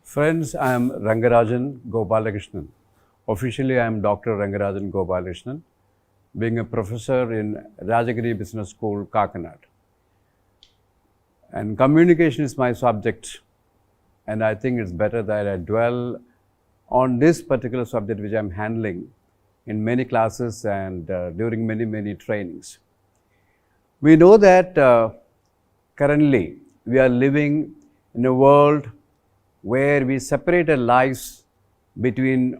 Friends, I am Rangarajan Gopalakrishnan. Officially, I am Dr. Rangarajan Gopalakrishnan, being a professor in Rajagiri Business School, Kakinad. And communication is my subject, and I think it's better that I dwell on this particular subject which I am handling in many classes and during many trainings. We know that currently we are living in a world where we separate our lives between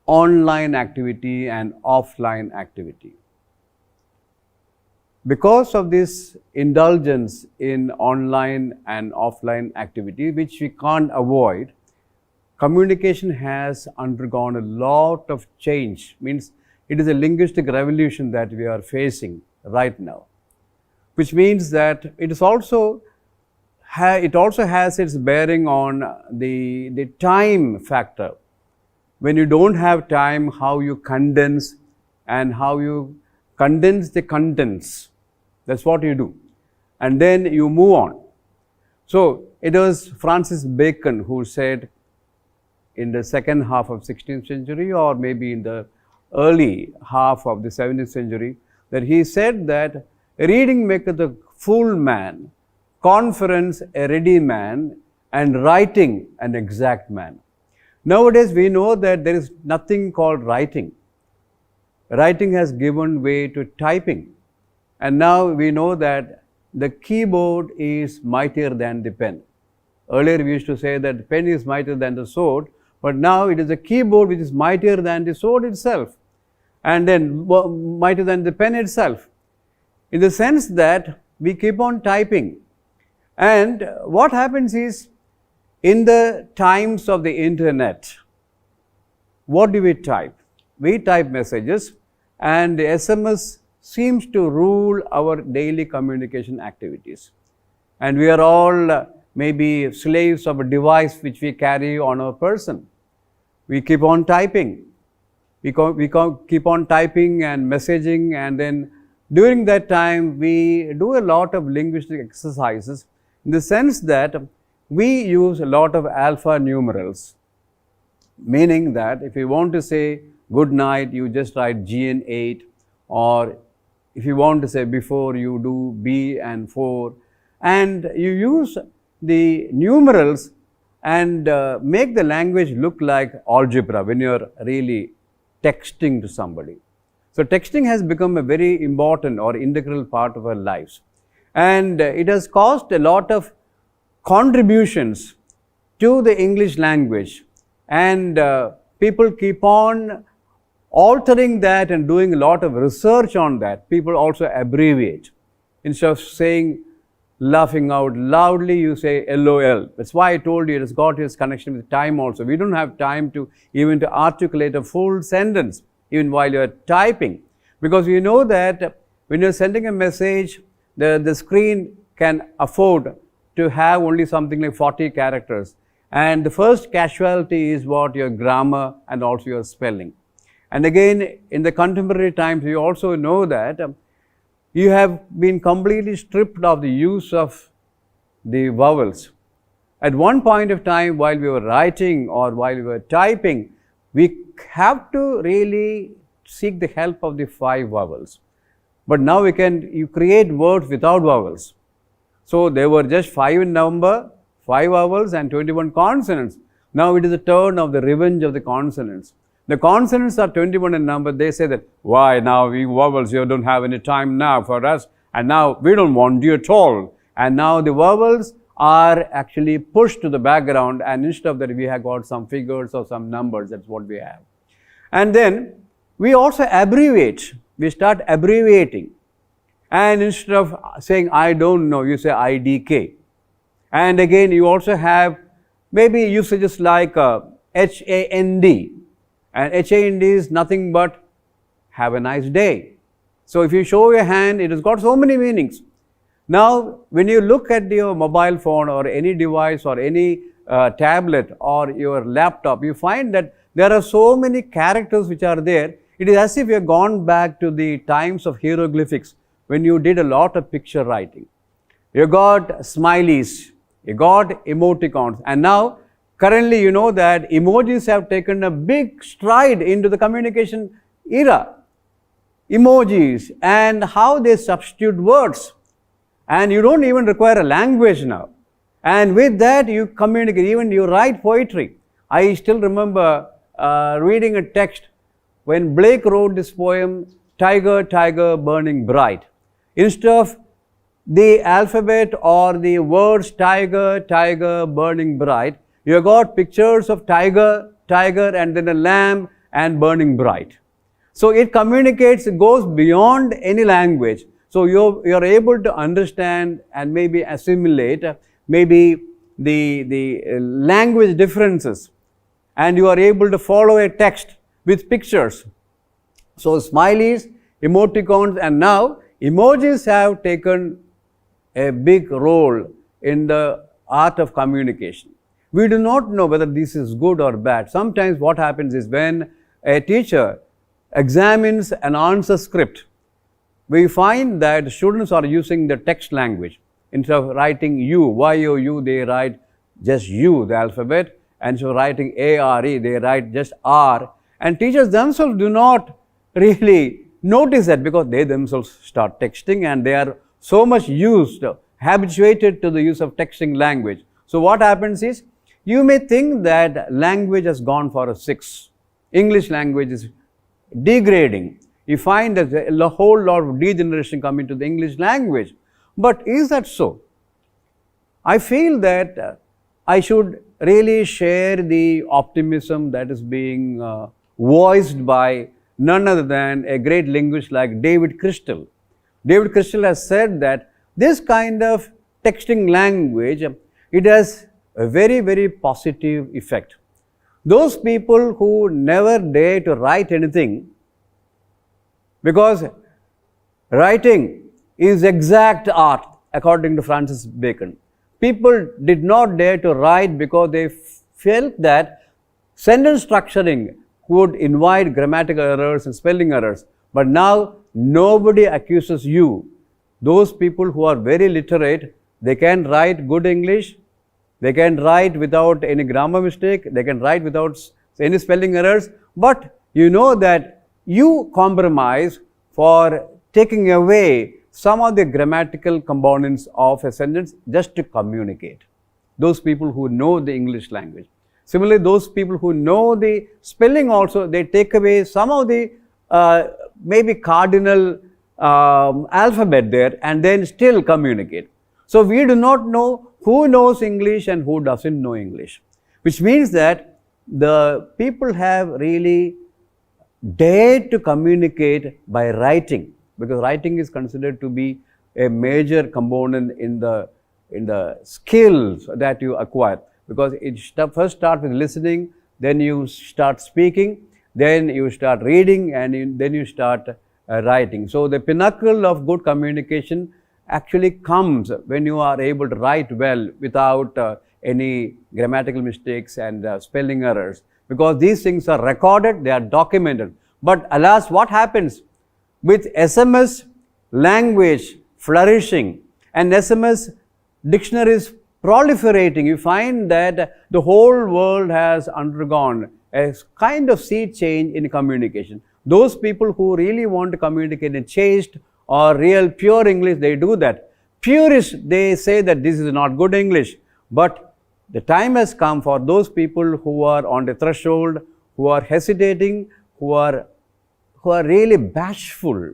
online activity and offline activity. Because of this indulgence in online and offline activity, which we can't avoid, communication has undergone a lot of change. Means it is a linguistic revolution that we are facing right now, which means that it also has its bearing on the time factor. When you don't have time, how you condense and how you condense the contents. That's what you do. And then you move on. So it was Francis Bacon who said in the second half of 16th century or maybe in the early half of the 17th century that he said that reading maketh a fool man, conference a ready man, and writing an exact man. Nowadays we know that there is nothing called writing. Writing has given way to typing, and now we know that the keyboard is mightier than the pen. Earlier we used to say that the pen is mightier than the sword, but now it is the keyboard which is mightier than the sword itself, and then mightier than the pen itself, in the sense that we keep on typing. And what happens is, in the times of the internet, what do we type? We type messages, and the SMS seems to rule our daily communication activities. And we are all maybe slaves of a device which we carry on our person. We keep on typing. We keep on typing and messaging, and then during that time we do a lot of linguistic exercises, in the sense that we use a lot of alpha numerals, meaning that if you want to say good night, you just write G and 8, or if you want to say before, you do B and 4, and you use the numerals and make the language look like algebra when you are really texting to somebody. So texting has become a very important or integral part of our lives, and it has caused a lot of contributions to the English language, and people keep on altering that and doing a lot of research on that. People also abbreviate. Instead of saying laughing out loudly, you say LOL. That's why I told you it has got its connection with time also. We don't have time to even to articulate a full sentence even while you are typing, because you know that when you are sending a message, the screen can afford to have only something like 40 characters, and the first casualty is what? Your grammar and also your spelling. And again, in the contemporary times, you also know that you have been completely stripped of the use of the vowels. At one point of time, while we were writing or while we were typing, we have to really seek the help of the 5 vowels. But now you create words without vowels. So they were just 5 in number, 5 vowels and 21 consonants. Now it is the turn of the revenge of the consonants. The consonants are 21 in number. They say that, why now we vowels, you don't have any time now for us, and now we don't want you at all. And now the vowels are actually pushed to the background, and instead of that we have got some figures or some numbers. That's what we have. And then we also abbreviate. We start abbreviating, and instead of saying I don't know, you say IDK. And again you also have maybe usages like HAND, and HAND is nothing but have a nice day. So if you show your hand, it has got so many meanings. Now when you look at your mobile phone or any device or any tablet or your laptop, you find that there are so many characters which are there. It is as if you have gone back to the times of hieroglyphics when you did a lot of picture writing. You got smileys, you got emoticons, and now Currently, you know that emojis have taken a big stride into the communication era. Emojis and how they substitute words, and you don't even require a language now, and with that you communicate, even you write poetry. I still remember reading a text when Blake wrote this poem, Tiger, Tiger, Burning Bright. Instead of the alphabet or the words tiger, tiger, burning bright, you got pictures of tiger, tiger, and then a lamb and burning bright. So it communicates, it goes beyond any language. So you're able to understand and maybe assimilate maybe the language differences, and you are able to follow a text with pictures. So smileys, emoticons, and now emojis have taken a big role in the art of communication. We do not know whether this is good or bad. Sometimes what happens is when a teacher examines an answer script, we find that students are using the text language. Instead of writing U, Y-O-U, they write just U, the alphabet, and so writing A-R-E, they write just R. And teachers themselves do not really notice that because they themselves start texting and they are so much habituated to the use of texting language. So what happens is, you may think that language has gone for a 6. English language is degrading. You find that a whole lot of degeneration coming to the English language. But is that so? I feel that I should really share the optimism that is being voiced by none other than a great linguist like David Crystal. David Crystal has said that this kind of texting language, it has a very, very positive effect. Those people who never dare to write anything, because writing is exact art according to Francis Bacon. People did not dare to write because they felt that sentence structuring would invite grammatical errors and spelling errors. But now nobody accuses you. Those people who are very literate, they can write good English, they can write without any grammar mistake, they can write without any spelling errors, but you know that you compromise for taking away some of the grammatical components of a sentence just to communicate. Those people who know the English language. Similarly, those people who know the spelling also, they take away some of the maybe cardinal alphabet there and then still communicate. So we do not know who knows English and who doesn't know English, which means that the people have really dared to communicate by writing, because writing is considered to be a major component in the skills that you acquire, because it first starts with listening, then you start speaking, then you start reading, and then you start writing. So the pinnacle of good communication actually comes when you are able to write well without any grammatical mistakes and spelling errors, because these things are recorded, they are documented. But alas, what happens with SMS language flourishing and SMS dictionaries proliferating? You find that the whole world has undergone a kind of sea change in communication. Those people who really want to communicate in chaste or real pure English, they do that. Purists, they say that this is not good English. But the time has come for those people who are on the threshold, who are hesitating, who are really bashful,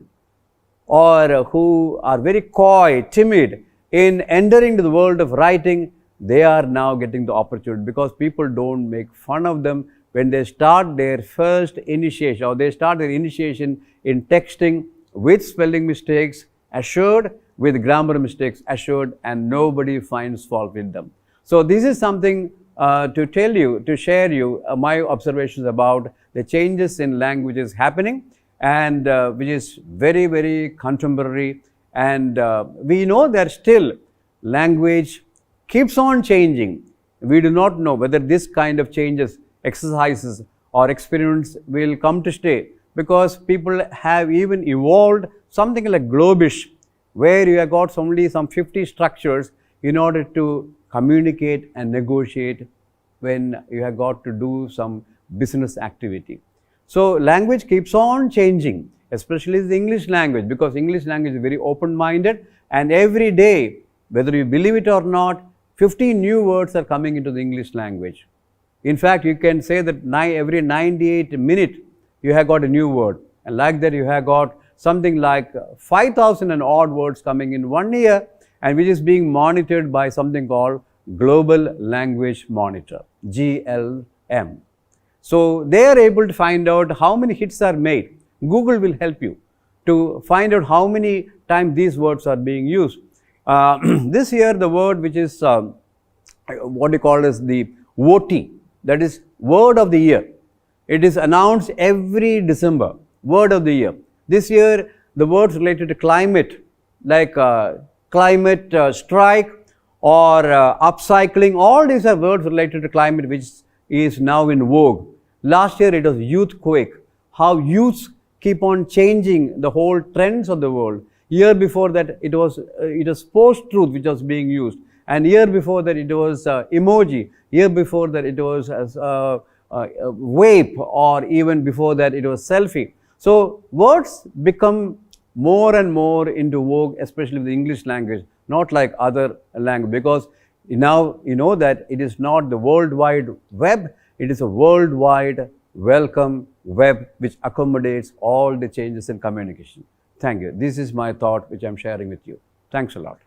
or who are very coy, timid in entering to the world of writing. They are now getting the opportunity, because people don't make fun of them when they start their first initiation, or they start their initiation in texting with spelling mistakes assured, with grammar mistakes assured, and nobody finds fault with them. So this is something to tell you, to share you my observations about the changes in languages happening, and which is very, very contemporary. And we know that still language keeps on changing. We do not know whether this kind of changes, exercises or experiments will come to stay, because people have even evolved something like Globish, where you have got only some 50 structures in order to communicate and negotiate when you have got to do some business activity. So language keeps on changing, especially the English language, because English language is very open-minded, and every day, whether you believe it or not, 50 new words are coming into the English language. In fact, you can say that every 98 minutes you have got a new word, and like that you have got something like 5,000 and odd words coming in 1 year, and which is being monitored by something called Global Language Monitor, GLM. So they are able to find out how many hits are made. Google will help you to find out how many times these words are being used. This year the word which is what you call as the VOTI, that is Word of the Year. It is announced every December, Word of the Year. This year the words related to climate, like climate strike or upcycling, all these are words related to climate which is now in vogue. Last year it was youthquake, how youths keep on changing the whole trends of the world. Year before that it was post-truth which was being used, and year before that it was emoji, year before that it was as vape, or even before that it was selfie. So words become more and more into vogue, especially with the English language, not like other language, because now you know that it is not the World Wide Web, it is a worldwide welcome web which accommodates all the changes in communication. Thank you. This is my thought which I am sharing with you. Thanks a lot.